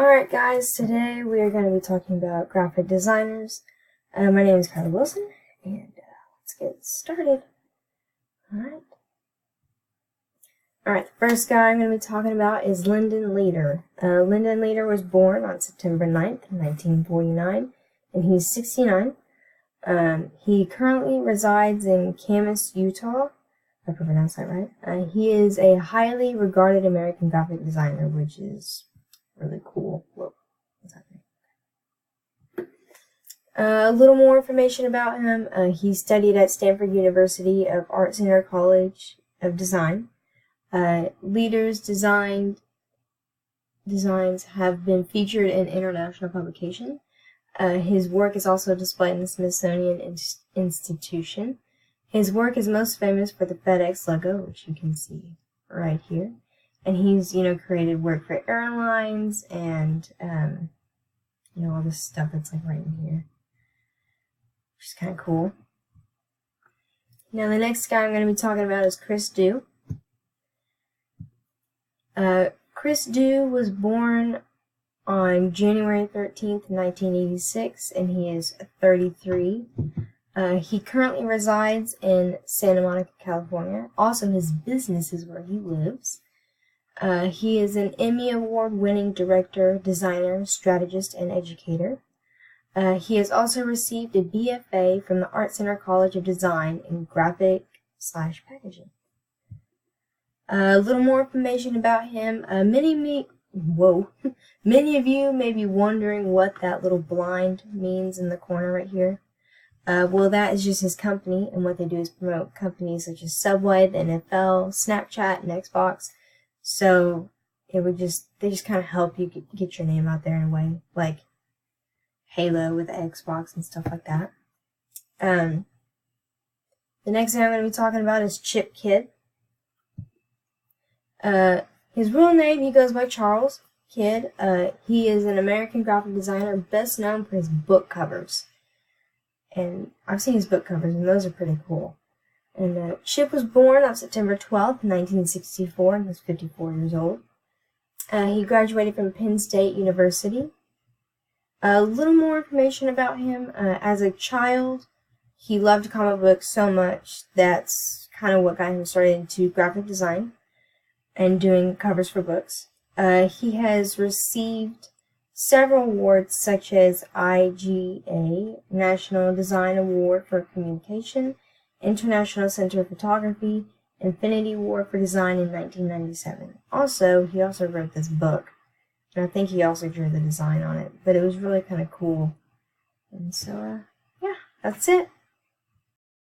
Alright guys, today we are going to be talking about graphic designers. My name is Carly Wilson, and let's get started. Alright, the first guy I'm going to be talking about is Lyndon Leader. Lyndon Leader was born on September 9th, 1949, and he's 69. He currently resides in Camas, Utah. I hope I pronounced that right. He is a highly regarded American graphic designer, which is really cool. Whoa, what's happening? A little more information about him. He studied at Stanford University of Art Center College of Design. Leader's designs have been featured in international publication. His work is also displayed in the Smithsonian Institution. His work is most famous for the FedEx logo, which you can see right here. And he's, created work for airlines and, all this stuff that's like right in here, which is kind of cool. Now, the next guy I'm going to be talking about is Chris Dew. Chris Dew was born on January 13th, 1986, and he is 33. He currently resides in Santa Monica, California. Also, his business is where he lives. He is an Emmy Award-winning director, designer, strategist, and educator. He has also received a BFA from the Art Center College of Design in graphic/packaging. A little more information about him. Many of you may be wondering what that little blind means in the corner right here. Well, that is just his company, and what they do is promote companies such as Subway, the NFL, Snapchat, and Xbox. So they just kind of help you get your name out there in a way, like Halo with Xbox and stuff like that. The next thing I'm going to be talking about is Chip Kidd. His real name, he goes by Charles Kidd. He is an American graphic designer best known for his book covers. And I've seen his book covers, and those are pretty cool. And Chip was born on September 12th, 1964, and was 54 years old. He graduated from Penn State University. A little more information about him. As a child, he loved comic books so much that's kind of what got him started into graphic design and doing covers for books. He has received several awards such as IGA, National Design Award for Communication, International Center for Photography, Infinity Award for Design in 1997. Also, he also wrote this book, and I think he also drew the design on it, but it was really kind of cool. And so, yeah, that's it.